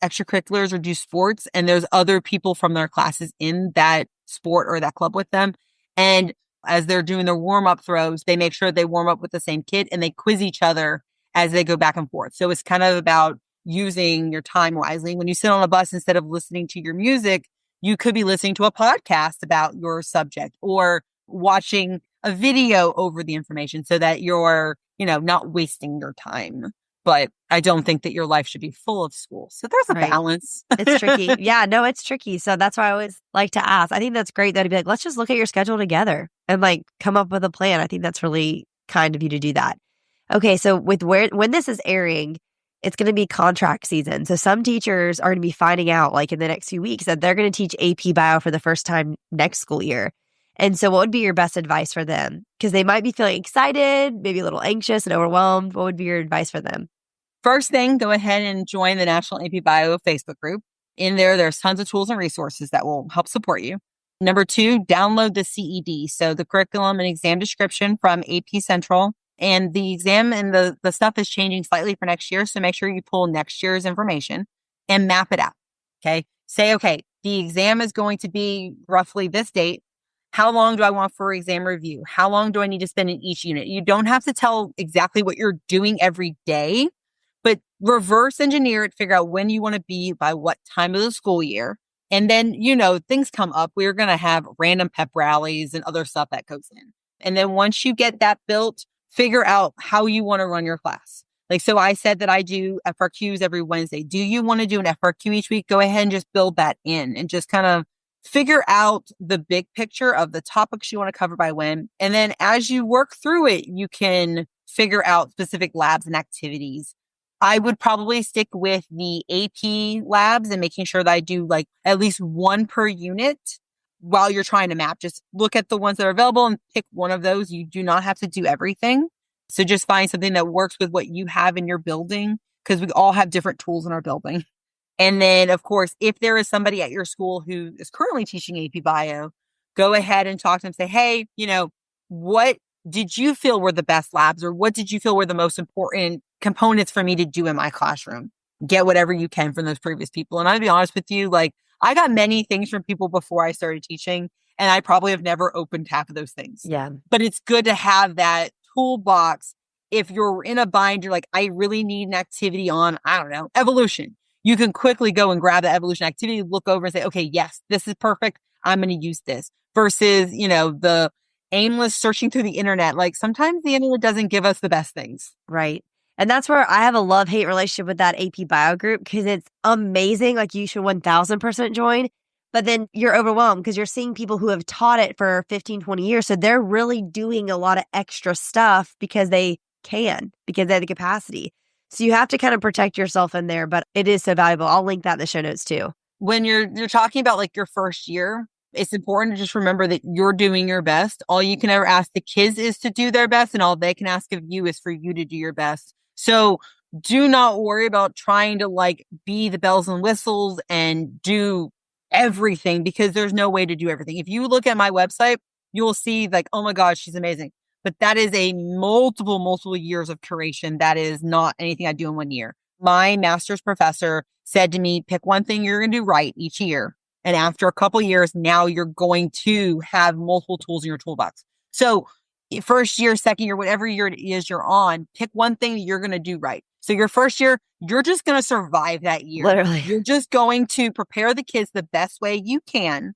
extracurriculars or do sports, and there's other people from their classes in that sport or that club with them. And as they're doing their warm-up throws, they make sure they warm up with the same kid and they quiz each other as they go back and forth. So it's kind of about using your time wisely. When you sit on a bus, instead of listening to your music, you could be listening to a podcast about your subject or watching a video over the information so that you're, not wasting your time. But I don't think that your life should be full of school. So there's a balance. It's tricky. Yeah, no, it's tricky. So that's why I always like to ask. I think that's great that be like, let's just look at your schedule together and like come up with a plan. I think that's really kind of you to do that. Okay, so when this is airing, it's going to be contract season. So some teachers are going to be finding out like in the next few weeks that they're going to teach AP Bio for the first time next school year. And so what would be your best advice for them? Because they might be feeling excited, maybe a little anxious and overwhelmed. What would be your advice for them? First thing, go ahead and join the National AP Bio Facebook group. In there, there's tons of tools and resources that will help support you. Number 2, download the CED. So the curriculum and exam description from AP Central. And the exam and the stuff is changing slightly for next year. So make sure you pull next year's information and map it out. Okay. Say, okay, the exam is going to be roughly this date. How long do I want for exam review? How long do I need to spend in each unit? You don't have to tell exactly what you're doing every day, but reverse engineer it, figure out when you want to be by what time of the school year. And then, things come up. We're going to have random pep rallies and other stuff that goes in. And then once you get that built, figure out how you want to run your class. Like, so I said that I do FRQs every Wednesday. Do you want to do an FRQ each week? Go ahead and just build that in and just kind of figure out the big picture of the topics you want to cover by when. And then as you work through it, you can figure out specific labs and activities. I would probably stick with the AP labs and making sure that I do like at least one per unit while you're trying to map. Just look at the ones that are available and pick one of those. You do not have to do everything. So just find something that works with what you have in your building, because we all have different tools in our building. And then, of course, if there is somebody at your school who is currently teaching AP Bio, go ahead and talk to them. Say, hey, what did you feel were the best labs, or what did you feel were the most important components for me to do in my classroom? Get whatever you can from those previous people. And I'll be honest with you, like, I got many things from people before I started teaching, and I probably have never opened half of those things. Yeah. But it's good to have that toolbox. If you're in a bind, you're like, I really need an activity on, I don't know, evolution. You can quickly go and grab the evolution activity, look over and say, okay, yes, this is perfect. I'm going to use this versus, the aimless searching through the internet. Like sometimes the internet doesn't give us the best things. Right. And that's where I have a love-hate relationship with that AP Bio group, because it's amazing. Like you should 1000% join, but then you're overwhelmed because you're seeing people who have taught it for 15, 20 years. So they're really doing a lot of extra stuff because they have the capacity. So you have to kind of protect yourself in there, but it is so valuable. I'll link that in the show notes too. When you're talking about like your first year, it's important to just remember that you're doing your best. All you can ever ask the kids is to do their best, and all they can ask of you is for you to do your best. So do not worry about trying to like be the bells and whistles and do everything, because there's no way to do everything. If you look at my website, you'll see like, oh my God, she's amazing. But that is a multiple years of curation. That is not anything I do in 1 year. My master's professor said to me, pick one thing you're going to do right each year. And after a couple years, now you're going to have multiple tools in your toolbox. So first year, second year, whatever year it is you're on, pick one thing that you're going to do right. So your first year, you're just going to survive that year. Literally. You're just going to prepare the kids the best way you can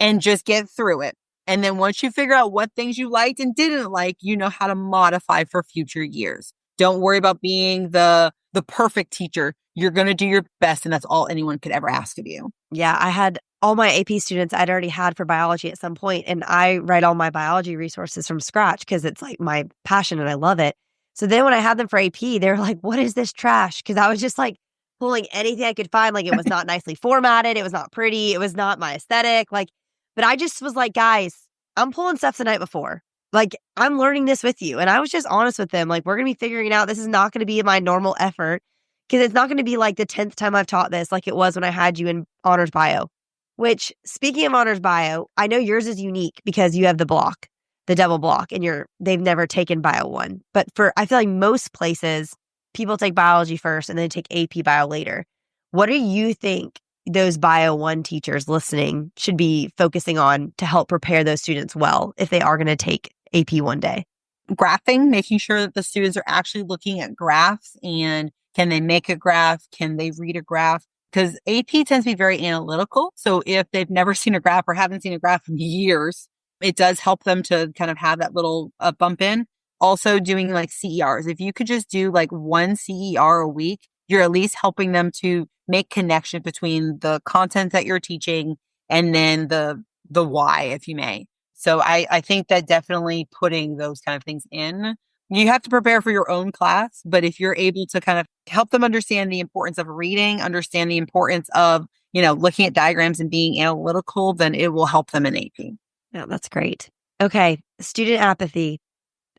and just get through it. And then once you figure out what things you liked and didn't like, you know how to modify for future years. Don't worry about being the perfect teacher. You're going to do your best, and that's all anyone could ever ask of you. Yeah, I had all my AP students I'd already had for biology at some point, and I write all my biology resources from scratch because it's like my passion and I love it. So then when I had them for AP, they were like, what is this trash? Because I was just like pulling anything I could find. Like it was not nicely formatted. It was not pretty. It was not my aesthetic. But I just was like, guys, I'm pulling stuff the night before. Like, I'm learning this with you. And I was just honest with them. Like, we're going to be figuring it out. This is not going to be my normal effort, because it's not going to be like the 10th time I've taught this, like it was when I had you in honors bio. Which, speaking of honors bio, I know yours is unique because you have the block, the double block, and they've never taken bio one. But I feel like most places, people take biology first and then take AP bio later. What do you think those Bio 1 teachers listening should be focusing on to help prepare those students well if they are going to take AP one day? Graphing, making sure that the students are actually looking at graphs and can they make a graph? Can they read a graph? Because AP tends to be very analytical. So if they've never seen a graph or haven't seen a graph in years, it does help them to kind of have that little bump in. Also doing like CERs. If you could just do like one CER a week, you're at least helping them to make connection between the content that you're teaching and then the why, if you may. So I think that definitely putting those kind of things in, you have to prepare for your own class, but if you're able to kind of help them understand the importance of reading, understand the importance of, looking at diagrams and being analytical, then it will help them in AP. Yeah, that's great. Okay. Student apathy.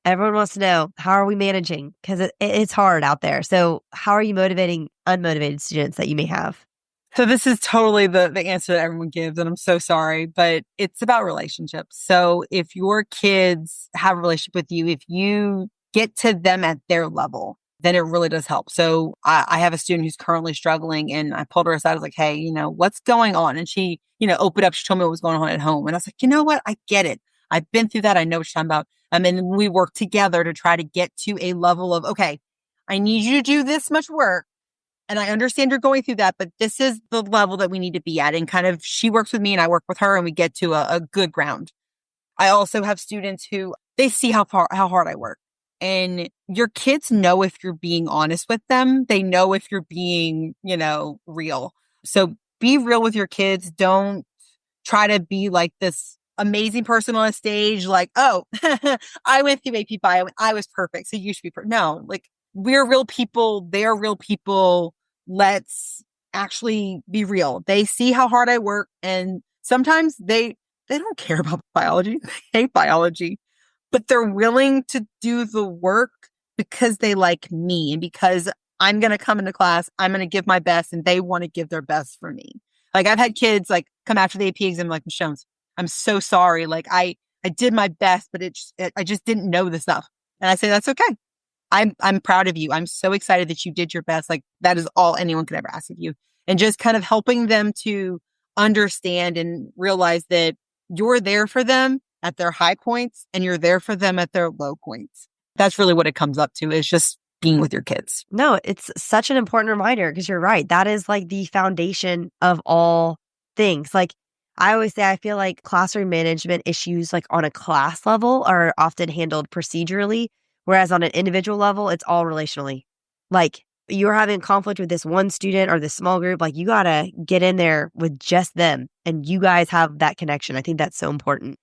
Everyone wants to know, how are we managing? Because it's hard out there. So how are you motivating unmotivated students that you may have? So this is totally the answer that everyone gives, and I'm so sorry, but it's about relationships. So if your kids have a relationship with you, if you get to them at their level, then it really does help. So I have a student who's currently struggling, and I pulled her aside. I was like, hey, what's going on? And she, opened up. She told me what was going on at home. And I was like, you know what? I get it. I've been through that. I know what you're talking about. And we work together to try to get to a level of, okay, I need you to do this much work. And I understand you're going through that, but this is the level that we need to be at. And kind of she works with me and I work with her and we get to a good ground. I also have students who they see how hard I work. And your kids know if you're being honest with them. They know if you're being, real. So be real with your kids. Don't try to be like this amazing person on a stage. Like, oh, I went through AP Bio and I was perfect. So you should be perfect. No, like we're real people. They're real people. Let's actually be real. They see how hard I work. And sometimes they don't care about biology. They hate biology, but they're willing to do the work because they like me and because I'm going to come into class. I'm going to give my best and they want to give their best for me. Like I've had kids like come after the AP exam, like, Michelle, I'm so sorry. Like I did my best, but I just didn't know the stuff. And I say, that's okay. I'm proud of you. I'm so excited that you did your best. Like that is all anyone could ever ask of you. And just kind of helping them to understand and realize that you're there for them at their high points and you're there for them at their low points. That's really what it comes up to is just being with your kids. No, it's such an important reminder because you're right. That is like the foundation of all things. Like I always say, I feel like classroom management issues like on a class level are often handled procedurally, whereas on an individual level, it's all relationally. Like you're having conflict with this one student or this small group, like you got to get in there with just them and you guys have that connection. I think that's so important.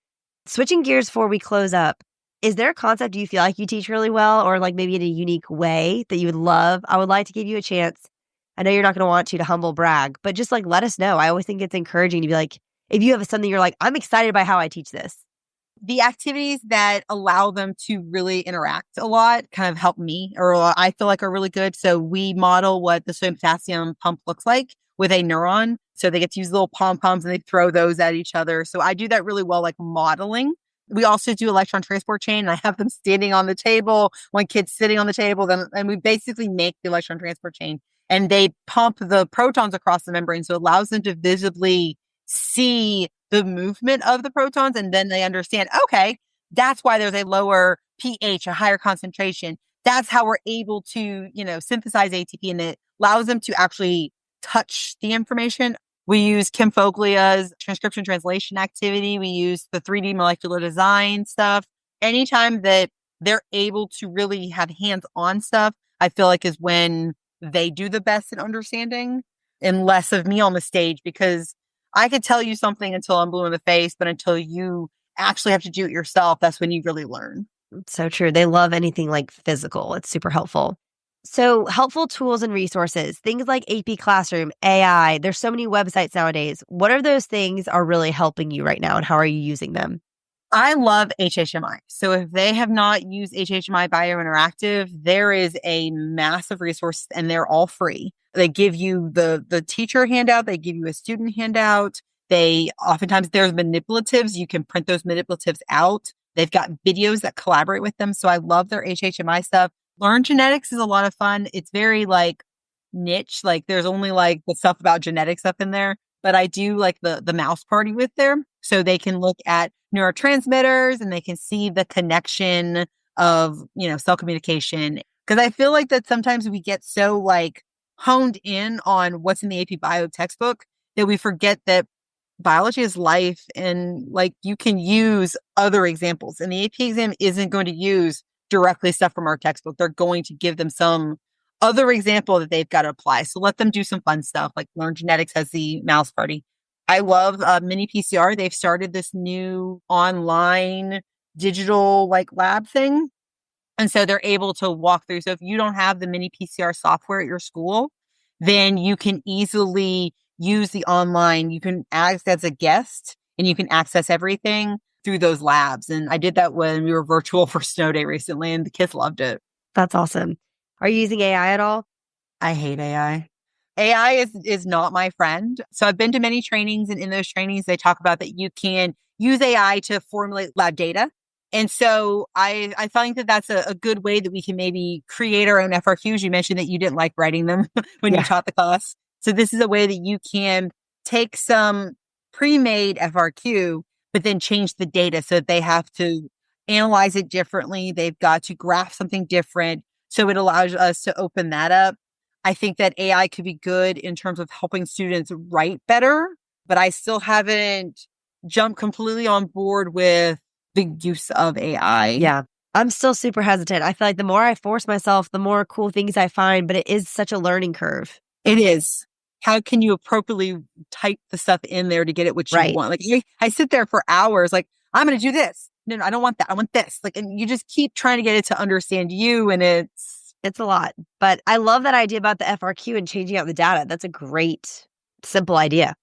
Switching gears before we close up, is there a concept you feel like you teach really well or like maybe in a unique way that you would love? I would like to give you a chance. I know you're not going to want to humble brag, but just like let us know. I always think it's encouraging to be like, if you have something you're like, I'm excited by how I teach this. The activities that allow them to really interact a lot kind of help me or I feel like are really good. So we model what the sodium potassium pump looks like with a neuron. So they get to use little pom-poms and they throw those at each other. So I do that really well, like modeling. We also do electron transport chain. I have them standing on the table, one kid's sitting on the table, and we basically make the electron transport chain and they pump the protons across the membrane. So it allows them to visibly see the movement of the protons. And then they understand, okay, that's why there's a lower pH, a higher concentration. That's how we're able to, synthesize ATP and it allows them to actually touch the information. We use Kim Foglia's transcription translation activity. We use the 3D molecular design stuff. Anytime that they're able to really have hands-on stuff, I feel like is when they do the best in understanding and less of me on the stage because I could tell you something until I'm blue in the face, but until you actually have to do it yourself, that's when you really learn. It's so true. They love anything like physical. It's super helpful. So helpful tools and resources, things like AP Classroom, AI, there's so many websites nowadays. What are those things are really helping you right now and how are you using them? I love HHMI. So if they have not used HHMI Biointeractive, there is a massive resource and they're all free. They give you the teacher handout. They give you a student handout. They oftentimes there's manipulatives. You can print those manipulatives out. They've got videos that collaborate with them. So I love their HHMI stuff. Learn Genetics is a lot of fun. It's very like niche. Like there's only like the stuff about genetics up in there, but I do like the mouse party with there. So they can look at neurotransmitters and they can see the connection of, cell communication. Cause I feel like that sometimes we get so like honed in on what's in the AP Bio textbook that we forget that biology is life and like you can use other examples. And the AP exam isn't going to use directly stuff from our textbook. They're going to give them some other example that they've got to apply. So let them do some fun stuff like Learn Genetics has the mouse party. I love mini PCR. They've started this new online digital like lab thing. And so they're able to walk through. So if you don't have the mini PCR software at your school, then you can easily use the online. You can act as a guest and you can access everything through those labs. And I did that when we were virtual for snow day recently and the kids loved it. That's awesome. Are you using AI at all? I hate AI. AI is not my friend. So I've been to many trainings and in those trainings, they talk about that you can use AI to formulate lab data. And so I find that that's a good way that we can maybe create our own FRQs. You mentioned that you didn't like writing them when you taught the class. So this is a way that you can take some pre-made FRQ, but then change the data so that they have to analyze it differently. They've got to graph something different. So it allows us to open that up. I think that AI could be good in terms of helping students write better, but I still haven't jumped completely on board with the use of AI. Yeah. I'm still super hesitant. I feel like the more I force myself, the more cool things I find, but it is such a learning curve. It is. How can you appropriately type the stuff in there to get it what you want? Like I sit there for hours, like, I'm going to do this. No, I don't want that. I want this. Like, and you just keep trying to get it to understand you. And it's a lot, but I love that idea about the FRQ and changing out the data. That's a great, simple idea.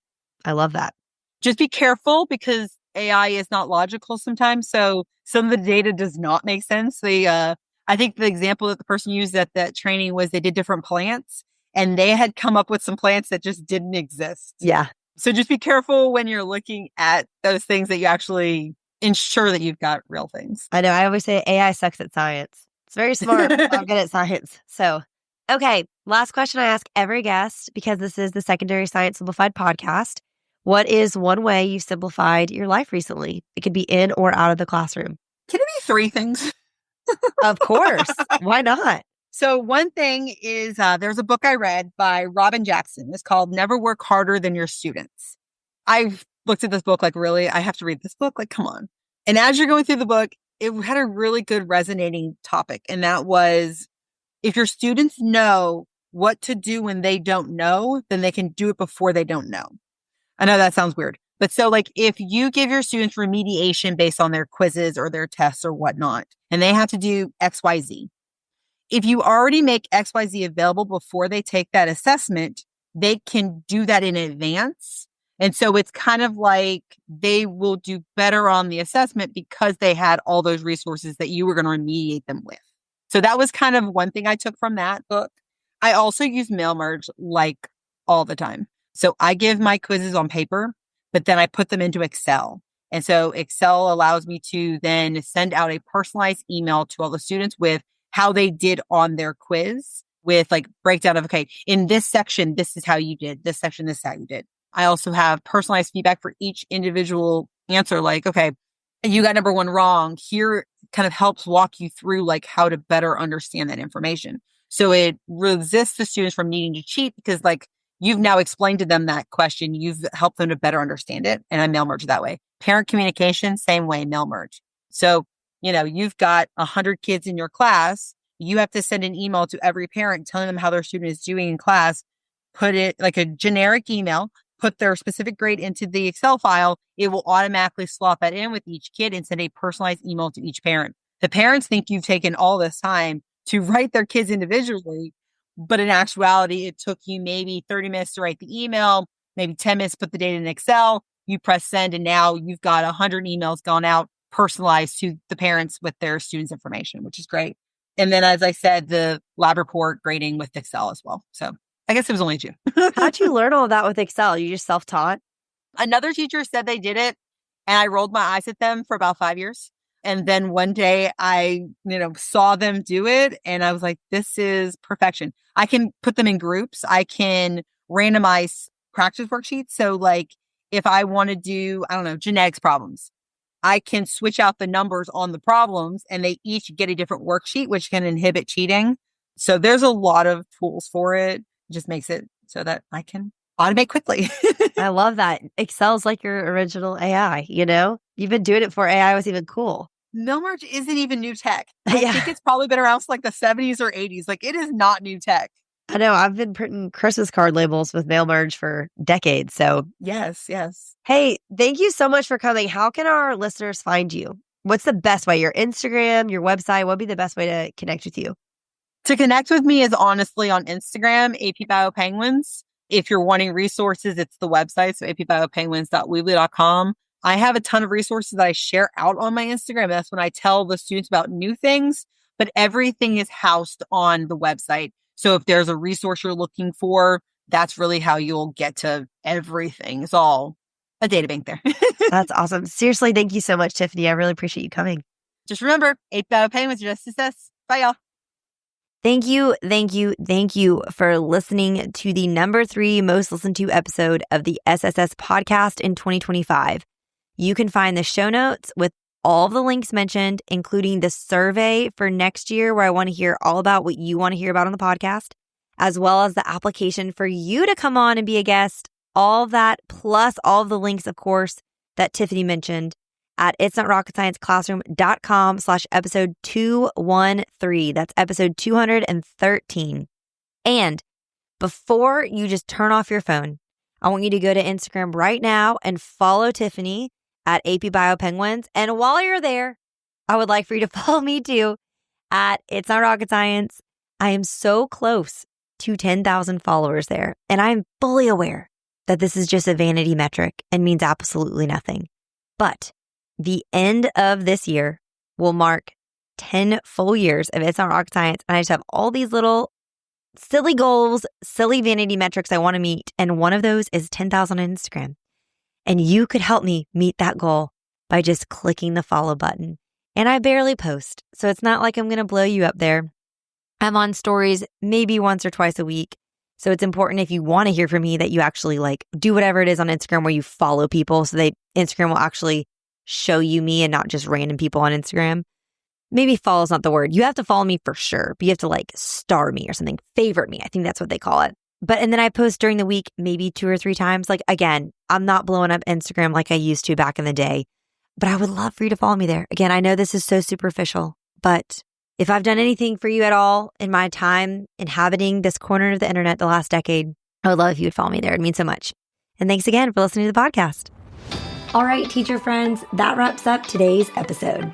I love that. Just be careful because AI is not logical sometimes. So some of the data does not make sense. I think the example that the person used at that training was they did different plants and they had come up with some plants that just didn't exist. Yeah. So just be careful when you're looking at those things that you actually ensure that you've got real things. I know. I always say AI sucks at science. It's very smart. I'm good at science. So, okay. Last question I ask every guest because this is the Secondary Science Simplified podcast. What is one way you simplified your life recently? It could be in or out of the classroom. Can it be 3 things? Of course. Why not? So one thing is there's a book I read by Robin Jackson. It's called Never Work Harder Than Your Students. I've looked at this book like, really? I have to read this book? Like, come on. And as you're going through the book, it had a really good resonating topic. And that was, if your students know what to do when they don't know, then they can do it before they don't know. I know that sounds weird, but so like if you give your students remediation based on their quizzes or their tests or whatnot, and they have to do XYZ, if you already make XYZ available before they take that assessment, they can do that in advance. And so it's kind of like they will do better on the assessment because they had all those resources that you were going to remediate them with. So that was kind of one thing I took from that book. I also use mail merge like all the time. So I give my quizzes on paper, but then I put them into Excel. And so Excel allows me to then send out a personalized email to all the students with how they did on their quiz with like breakdown of, okay, in this section, this is how you did. This section, this is how you did. I also have personalized feedback for each individual answer. Like, okay, you got number 1 wrong. Here kind of helps walk you through like how to better understand that information. So it resists the students from needing to cheat because like, you've now explained to them that question. You've helped them to better understand it. And I mail merge that way. Parent communication, same way, mail merge. So, you've got 100 kids in your class. You have to send an email to every parent telling them how their student is doing in class. Put it like a generic email, put their specific grade into the Excel file. It will automatically slot that in with each kid and send a personalized email to each parent. The parents think you've taken all this time to write their kids individually. But in actuality, it took you maybe 30 minutes to write the email, maybe 10 minutes to put the data in Excel. You press send, and now you've got 100 emails gone out personalized to the parents with their students' information, which is great. And then, as I said, the lab report grading with Excel as well. So I guess it was only 2. How'd you learn all of that with Excel? You just self-taught? Another teacher said they did it, and I rolled my eyes at them for about 5 years. And then one day I, saw them do it and I was like, this is perfection. I can put them in groups. I can randomize practice worksheets. So like if I want to do, I don't know, genetics problems, I can switch out the numbers on the problems and they each get a different worksheet, which can inhibit cheating. So there's a lot of tools for it. It just makes it so that I can automate quickly. I love that. Excel's like your original AI, You've been doing it before AI was even cool. Mail merge isn't even new tech. I Yeah. think it's probably been around since like the 70s or 80s. Like it is not new tech. I know. I've been printing Christmas card labels with mail merge for decades. So Yes. hey, thank you so much for coming. How can our listeners find you? What's the best way? Your Instagram, your website? What would be the best way to connect with you? To connect with me is honestly on Instagram, AP Bio Penguins. If you're wanting resources, it's the website. So apbiopenguins.weebly.com. I have a ton of resources that I share out on my Instagram. That's when I tell the students about new things, but everything is housed on the website. So if there's a resource you're looking for, that's really how you'll get to everything. It's all a data bank there. That's awesome. Seriously, thank you so much, Tiffany. I really appreciate you coming. Just remember, AP Bio Penguins are just success. Bye, y'all. Thank you for listening to the number 3 most listened to episode of the SSS podcast in 2025. You can find the show notes with all of the links mentioned, including the survey for next year where I want to hear all about what you want to hear about on the podcast, as well as the application for you to come on and be a guest. All of that, plus all of the links, of course, that Tiffany mentioned at itsnotrocketscienceclassroom.com/episode 213. That's episode 213. And before you just turn off your phone, I want you to go to Instagram right now and follow Tiffany at AP Bio Penguins. And while you're there, I would like for you to follow me too at It's Not Rocket Science. I am so close to 10,000 followers there. And I'm fully aware that this is just a vanity metric and means absolutely nothing. But the end of this year will mark 10 full years of It's Not Rocket Science. And I just have all these little silly goals, silly vanity metrics I want to meet. And one of those is 10,000 on Instagram. And you could help me meet that goal by just clicking the follow button. And I barely post, so it's not like I'm going to blow you up there. I'm on stories maybe once or twice a week. So it's important if you want to hear from me that you actually do whatever it is on Instagram where you follow people so that Instagram will actually show you me and not just random people on Instagram. Maybe follow is not the word. You have to follow me for sure, but you have to star me or something, favorite me. I think that's what they call it. And then I post during the week, maybe 2 or 3 times. Again, I'm not blowing up Instagram like I used to back in the day, but I would love for you to follow me there. Again, I know this is so superficial, but if I've done anything for you at all in my time inhabiting this corner of the internet the last decade, I would love if you would follow me there. It means so much. And thanks again for listening to the podcast. All right, teacher friends, that wraps up today's episode.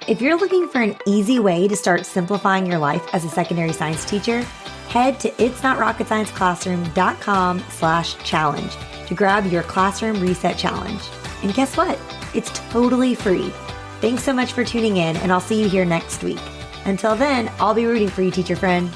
If you're looking for an easy way to start simplifying your life as a secondary science teacher, head to itsnotrocketscienceclassroom.com/challenge to grab your classroom reset challenge. And guess what? It's totally free. Thanks so much for tuning in, and I'll see you here next week. Until then, I'll be rooting for you, teacher friend.